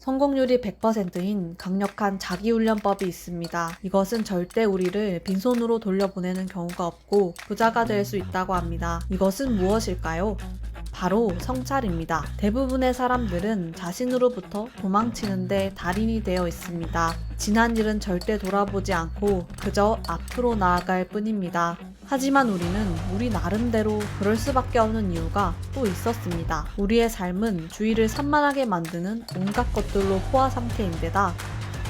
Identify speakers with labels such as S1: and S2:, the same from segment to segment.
S1: 성공률이 100%인 강력한 자기훈련법이 있습니다. 이것은 절대 우리를 빈손으로 돌려보내는 경우가 없고 부자가 될 수 있다고 합니다. 이것은 무엇일까요? 바로 성찰입니다. 대부분의 사람들은 자신으로부터 도망치는데 달인이 되어 있습니다. 지난 일은 절대 돌아보지 않고 그저 앞으로 나아갈 뿐입니다. 하지만 우리는 우리 나름대로 그럴 수밖에 없는 이유가 또 있었습니다. 우리의 삶은 주위를 산만하게 만드는 온갖 것들로 포화 상태인데다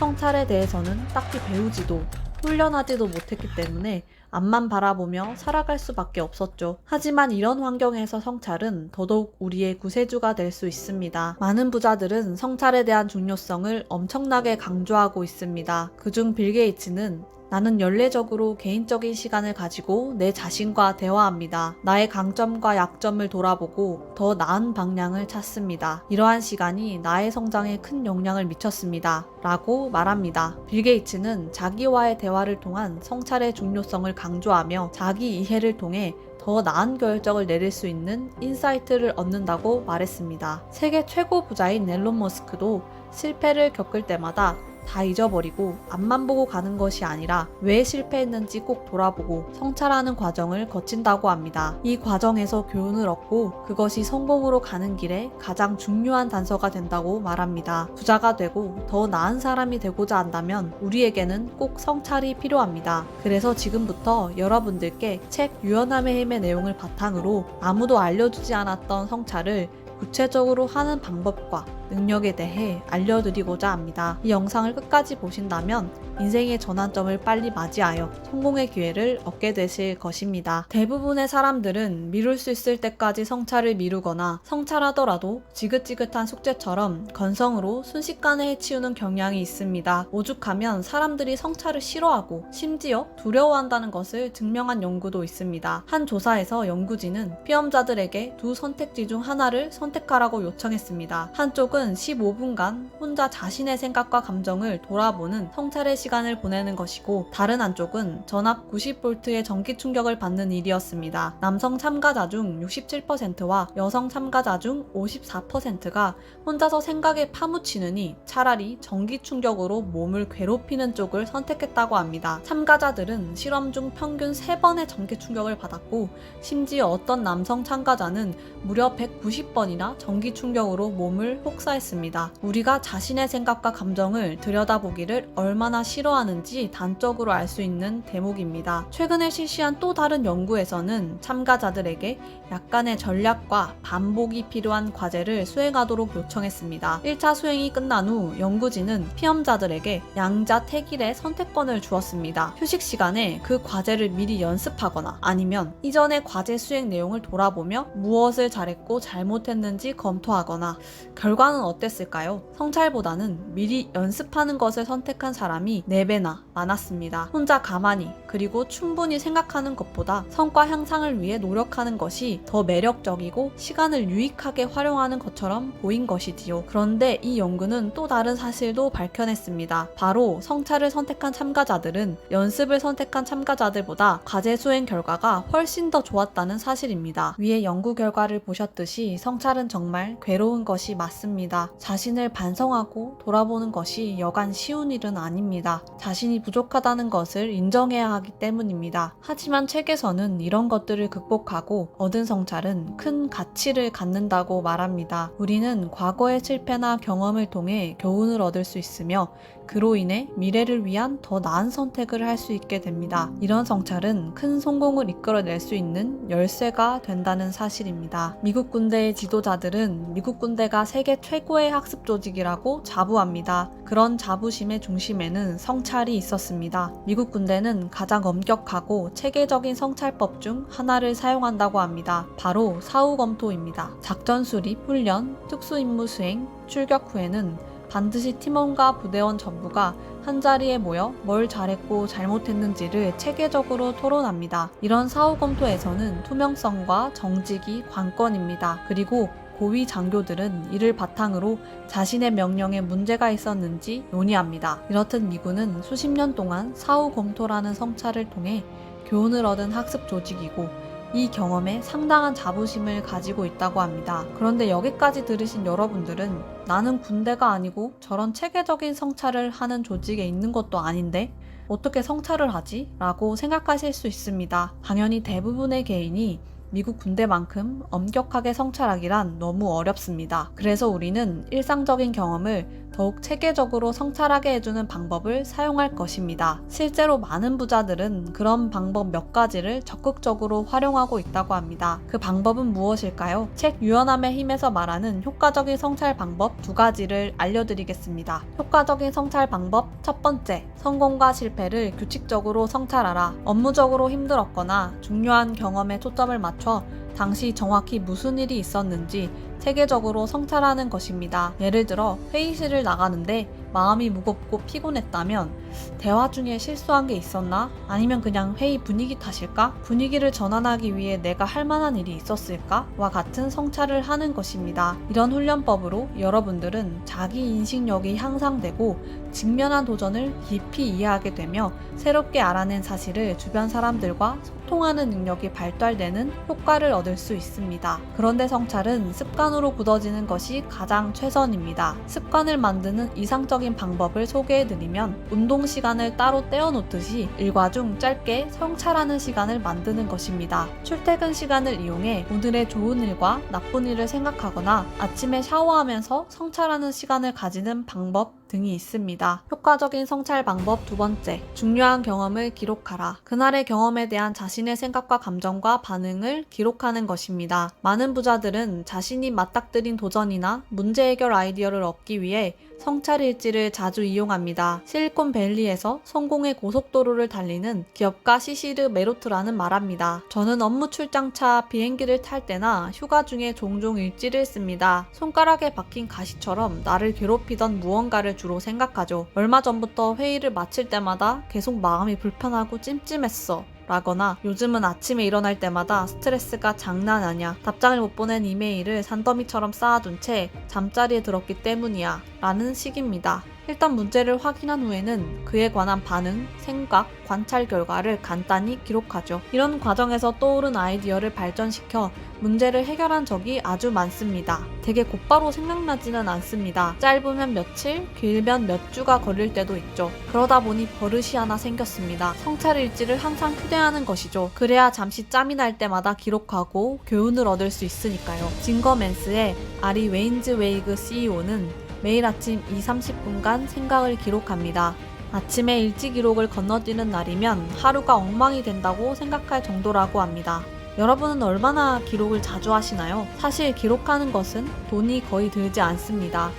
S1: 성찰에 대해서는 딱히 배우지도 훈련하지도 못했기 때문에 앞만 바라보며 살아갈 수밖에 없었죠. 하지만 이런 환경에서 성찰은 더더욱 우리의 구세주가 될 수 있습니다. 많은 부자들은 성찰에 대한 중요성을 엄청나게 강조하고 있습니다. 그중 빌 게이츠는 나는 연례적으로 개인적인 시간을 가지고 내 자신과 대화합니다. 나의 강점과 약점을 돌아보고 더 나은 방향을 찾습니다. 이러한 시간이 나의 성장에 큰 영향을 미쳤습니다. 라고 말합니다. 빌 게이츠는 자기와의 대화를 통한 성찰의 중요성을 강조하며 자기 이해를 통해 더 나은 결정을 내릴 수 있는 인사이트를 얻는다고 말했습니다. 세계 최고 부자인 앨런 머스크도 실패를 겪을 때마다 다 잊어버리고 앞만 보고 가는 것이 아니라 왜 실패했는지 꼭 돌아보고 성찰하는 과정을 거친다고 합니다. 이 과정에서 교훈을 얻고 그것이 성공으로 가는 길에 가장 중요한 단서가 된다고 말합니다. 부자가 되고 더 나은 사람이 되고자 한다면 우리에게는 꼭 성찰이 필요합니다. 그래서 지금부터 여러분들께 책 유연함의 힘의 내용을 바탕으로 아무도 알려주지 않았던 성찰을 구체적으로 하는 방법과 능력에 대해 알려드리고자 합니다. 이 영상을 끝까지 보신다면 인생의 전환점을 빨리 맞이하여 성공의 기회를 얻게 되실 것입니다. 대부분의 사람들은 미룰 수 있을 때까지 성찰을 미루거나 성찰하더라도 지긋지긋한 숙제처럼 건성으로 순식간에 해치우는 경향이 있습니다. 오죽하면 사람들이 성찰을 싫어하고 심지어 두려워한다는 것을 증명한 연구도 있습니다. 한 조사에서 연구진은 피험자들에게 두 선택지 중 하나를 선택하라고 요청했습니다. 한쪽은 15분간 혼자 자신의 생각과 감정을 돌아보는 성찰의 시간을 보내는 것이고 다른 한쪽은 전압 90V의 전기 충격을 받는 일이었습니다. 남성 참가자 중 67%와 여성 참가자 중 54%가 혼자서 생각에 파묻히느니 차라리 전기 충격으로 몸을 괴롭히는 쪽을 선택했다고 합니다. 참가자들은 실험 중 평균 3번의 전기 충격을 받았고 심지어 어떤 남성 참가자는 무려 190번이나 전기 충격으로 몸을 혹사했습니다. 우리가 자신의 생각과 감정을 들여다보기를 얼마나 싫어하는지 단적으로 알 수 있는 대목입니다. 최근에 실시한 또 다른 연구에서는 참가자들에게 약간의 전략과 반복이 필요한 과제를 수행하도록 요청했습니다. 1차 수행이 끝난 후 연구진은 피험자들에게 양자 택일의 선택권을 주었습니다. 휴식 시간에 그 과제를 미리 연습하거나 아니면 이전의 과제 수행 내용을 돌아보며 무엇을 잘했고 잘못했는지 검토하거나 결과는 어땠을까요? 성찰보다는 미리 연습하는 것을 선택한 사람이 4배나 많았습니다. 혼자 가만히 그리고 충분히 생각하는 것보다 성과 향상을 위해 노력하는 것이 더 매력적이고 시간을 유익하게 활용하는 것처럼 보인 것이지요. 그런데 이 연구는 또 다른 사실도 밝혀냈습니다. 바로 성찰을 선택한 참가자들은 연습을 선택한 참가자들보다 과제 수행 결과가 훨씬 더 좋았다는 사실입니다. 위의 연구 결과를 보셨듯이 성찰은 정말 괴로운 것이 맞습니다. 자신을 반성하고 돌아보는 것이 여간 쉬운 일은 아닙니다. 자신이 부족하다는 것을 인정해야 하기 때문입니다. 하지만 책에서는 이런 것들을 극복하고 얻은 성찰은 큰 가치를 갖는다고 말합니다. 우리는 과거의 실패나 경험을 통해 교훈을 얻을 수 있으며 그로 인해 미래를 위한 더 나은 선택을 할 수 있게 됩니다. 이런 성찰은 큰 성공을 이끌어낼 수 있는 열쇠가 된다는 사실입니다. 미국 군대의 지도자들은 미국 군대가 세계 최고의 학습 조직이라고 자부합니다. 그런 자부심의 중심에는 성찰이 있었습니다. 미국 군대는 가장 엄격하고 체계적인 성찰법 중 하나를 사용한다고 합니다. 바로 사후검토입니다. 작전 수립, 훈련, 특수임무 수행, 출격 후에는 반드시 팀원과 부대원 전부가 한자리에 모여 뭘 잘했고 잘못했는지를 체계적으로 토론합니다. 이런 사후검토에서는 투명성과 정직이 관건입니다. 그리고 고위 장교들은 이를 바탕으로 자신의 명령에 문제가 있었는지 논의합니다. 이렇듯 미군은 수십 년 동안 사후검토라는 성찰을 통해 교훈을 얻은 학습 조직이고 이 경험에 상당한 자부심을 가지고 있다고 합니다. 그런데 여기까지 들으신 여러분들은 나는 군대가 아니고 저런 체계적인 성찰을 하는 조직에 있는 것도 아닌데 어떻게 성찰을 하지? 라고 생각하실 수 있습니다. 당연히 대부분의 개인이 미국 군대만큼 엄격하게 성찰하기란 너무 어렵습니다. 그래서 우리는 일상적인 경험을 더욱 체계적으로 성찰하게 해주는 방법을 사용할 것입니다. 실제로 많은 부자들은 그런 방법 몇 가지를 적극적으로 활용하고 있다고 합니다. 그 방법은 무엇일까요? 책 유연함의 힘에서 말하는 효과적인 성찰 방법 2가지를 알려드리겠습니다. 효과적인 성찰 방법 첫 번째, 성공과 실패를 규칙적으로 성찰하라. 업무적으로 힘들었거나 중요한 경험에 초점을 맞춰 당시 정확히 무슨 일이 있었는지 체계적으로 성찰하는 것입니다. 예를 들어 회의실을 나가는데 마음이 무겁고 피곤했다면 대화 중에 실수한 게 있었나? 아니면 그냥 회의 분위기 탓일까? 분위기를 전환하기 위해 내가 할 만한 일이 있었을까? 와 같은 성찰을 하는 것입니다. 이런 훈련법으로 여러분들은 자기 인식력이 향상되고 직면한 도전을 깊이 이해하게 되며 새롭게 알아낸 사실을 주변 사람들과 소통하는 능력이 발달되는 효과를 얻을 수 있습니다. 그런데 성찰은 습관으로 굳어지는 것이 가장 최선입니다. 습관을 만드는 이상적인 방법을 소개해드리면 운동 시간을 따로 떼어놓듯이 일과 중 짧게 성찰하는 시간을 만드는 것입니다. 출퇴근 시간을 이용해 오늘의 좋은 일과 나쁜 일을 생각하거나 아침에 샤워하면서 성찰하는 시간을 가지는 방법 등이 있습니다. 효과적인 성찰 방법 2번째, 중요한 경험을 기록하라. 그날의 경험에 대한 자신의 생각과 감정과 반응을 기록하는 것입니다. 많은 부자들은 자신이 맞닥뜨린 도전이나 문제 해결 아이디어를 얻기 위해 성찰 일지를 자주 이용합니다. 실리콘밸리에서 성공의 고속도로를 달리는 기업가 시시르 메로트라는 말합니다. 저는 업무 출장차 비행기를 탈 때나 휴가 중에 종종 일지를 씁니다. 손가락에 박힌 가시처럼 나를 괴롭히던 무언가를 주로 생각하죠. 얼마 전부터 회의를 마칠 때마다 계속 마음이 불편하고 찜찜했어. 라거나 요즘은 아침에 일어날 때마다 스트레스가 장난 아냐. 답장을 못 보낸 이메일을 산더미처럼 쌓아둔 채 잠자리에 들었기 때문이야. 라는 식입니다. 일단 문제를 확인한 후에는 그에 관한 반응, 생각, 관찰 결과를 간단히 기록하죠. 이런 과정에서 떠오른 아이디어를 발전시켜 문제를 해결한 적이 아주 많습니다. 되게 곧바로 생각나지는 않습니다. 짧으면 며칠, 길면 몇 주가 걸릴 때도 있죠. 그러다 보니 버릇이 하나 생겼습니다. 성찰 일지를 항상 휴대하는 것이죠. 그래야 잠시 짬이 날 때마다 기록하고 교훈을 얻을 수 있으니까요. 징거맨스의 아리 웨인즈웨이그 CEO는 매일 아침 2-30분간 생각을 기록합니다. 아침에 일지 기록을 건너뛰는 날이면 하루가 엉망이 된다고 생각할 정도라고 합니다. 여러분은 얼마나 기록을 자주 하시나요? 사실 기록하는 것은 돈이 거의 들지 않습니다.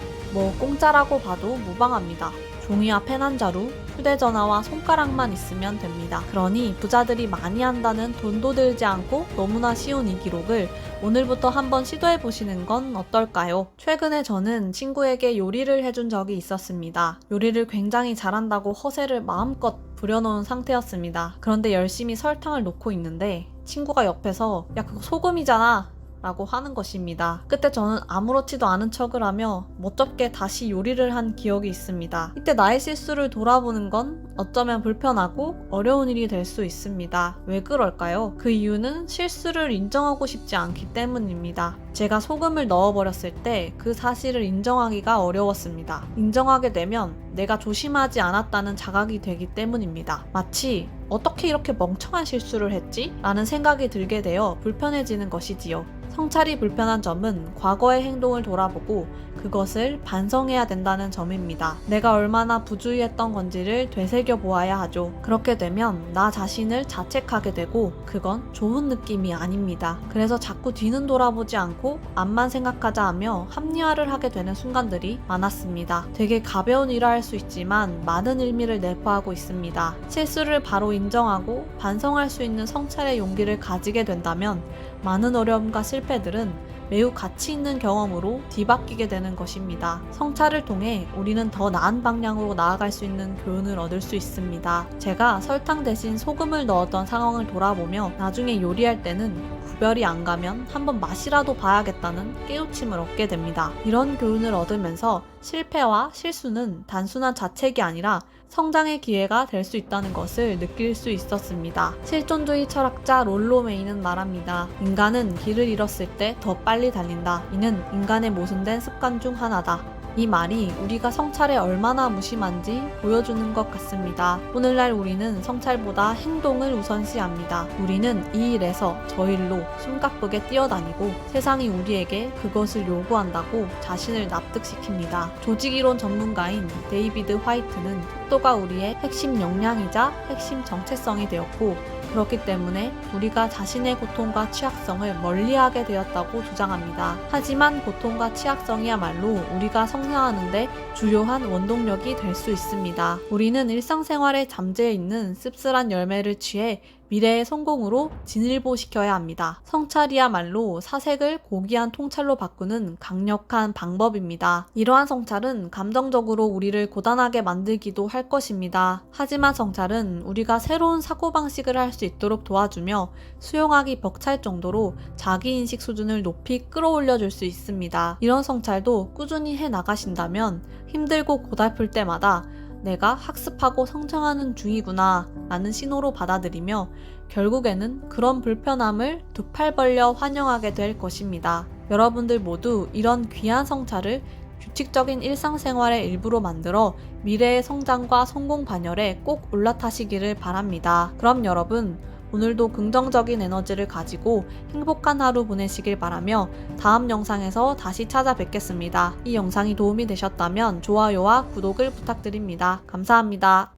S1: 공짜라고 봐도 무방합니다. 종이와 펜 한 자루, 휴대전화와 손가락만 있으면 됩니다. 그러니 부자들이 많이 한다는 돈도 들지 않고 너무나 쉬운 이 기록을 오늘부터 한번 시도해보시는 건 어떨까요? 최근에 저는 친구에게 요리를 해준 적이 있었습니다. 요리를 굉장히 잘한다고 허세를 마음껏 부려놓은 상태였습니다. 그런데 열심히 설탕을 넣고 있는데 친구가 옆에서 야 그거 소금이잖아 라고 하는 것입니다. 그때 저는 아무렇지도 않은 척을 하며 멋쩍게 다시 요리를 한 기억이 있습니다. 이때 나의 실수를 돌아보는 건 어쩌면 불편하고 어려운 일이 될 수 있습니다. 왜 그럴까요? 그 이유는 실수를 인정하고 싶지 않기 때문입니다. 제가 소금을 넣어버렸을 때 그 사실을 인정하기가 어려웠습니다. 인정하게 되면 내가 조심하지 않았다는 자각이 되기 때문입니다. 마치 어떻게 이렇게 멍청한 실수를 했지? 라는 생각이 들게 되어 불편해지는 것이지요. 성찰이 불편한 점은 과거의 행동을 돌아보고 그것을 반성해야 된다는 점입니다. 내가 얼마나 부주의했던 건지를 되새겨 보아야 하죠. 그렇게 되면 나 자신을 자책하게 되고 그건 좋은 느낌이 아닙니다. 그래서 자꾸 뒤는 돌아보지 않고 앞만 생각하자 하며 합리화를 하게 되는 순간들이 많았습니다. 되게 가벼운 일을 할 수 있지만 많은 의미를 내포하고 있습니다. 실수를 바로 인정하고 반성할 수 있는 성찰의 용기를 가지게 된다면 많은 어려움과 실패들은 매우 가치 있는 경험으로 뒤바뀌게 되는 것입니다. 성찰을 통해 우리는 더 나은 방향으로 나아갈 수 있는 교훈을 얻을 수 있습니다. 제가 설탕 대신 소금을 넣었던 상황을 돌아보며 나중에 요리할 때는 구별이 안 가면 한번 맛이라도 봐야겠다는 깨우침을 얻게 됩니다. 이런 교훈을 얻으면서 실패와 실수는 단순한 자책이 아니라 성장의 기회가 될 수 있다는 것을 느낄 수 있었습니다. 실존주의 철학자 롤로 메이는 말합니다. 인간은 길을 잃었을 때 더 빨리 달린다. 이는 인간의 모순된 습관 중 하나다. 이 말이 우리가 성찰에 얼마나 무심한지 보여주는 것 같습니다. 오늘날 우리는 성찰보다 행동을 우선시합니다. 우리는 이 일에서 저 일로 숨가쁘게 뛰어다니고 세상이 우리에게 그것을 요구한다고 자신을 납득시킵니다. 조직이론 전문가인 데이비드 화이트는 속도가 우리의 핵심 역량이자 핵심 정체성이 되었고 그렇기 때문에 우리가 자신의 고통과 취약성을 멀리하게 되었다고 주장합니다. 하지만 고통과 취약성이야말로 우리가 성장하는데 주요한 원동력이 될 수 있습니다. 우리는 일상생활에 잠재해 있는 씁쓸한 열매를 취해 미래의 성공으로 진일보시켜야 합니다. 성찰이야말로 사색을 고귀한 통찰로 바꾸는 강력한 방법입니다. 이러한 성찰은 감정적으로 우리를 고단하게 만들기도 할 것입니다. 하지만 성찰은 우리가 새로운 사고방식을 할 수 있도록 도와주며 수용하기 벅찰 정도로 자기인식 수준을 높이 끌어올려 줄 수 있습니다. 이런 성찰도 꾸준히 해 나가신다면 힘들고 고달플 때마다 내가 학습하고 성장하는 중이구나 라는 신호로 받아들이며 결국에는 그런 불편함을 두 팔 벌려 환영하게 될 것입니다. 여러분들 모두 이런 귀한 성찰을 규칙적인 일상생활의 일부로 만들어 미래의 성장과 성공 반열에 꼭 올라타시기를 바랍니다. 그럼 여러분, 오늘도 긍정적인 에너지를 가지고 행복한 하루 보내시길 바라며 다음 영상에서 다시 찾아뵙겠습니다. 이 영상이 도움이 되셨다면 좋아요와 구독을 부탁드립니다. 감사합니다.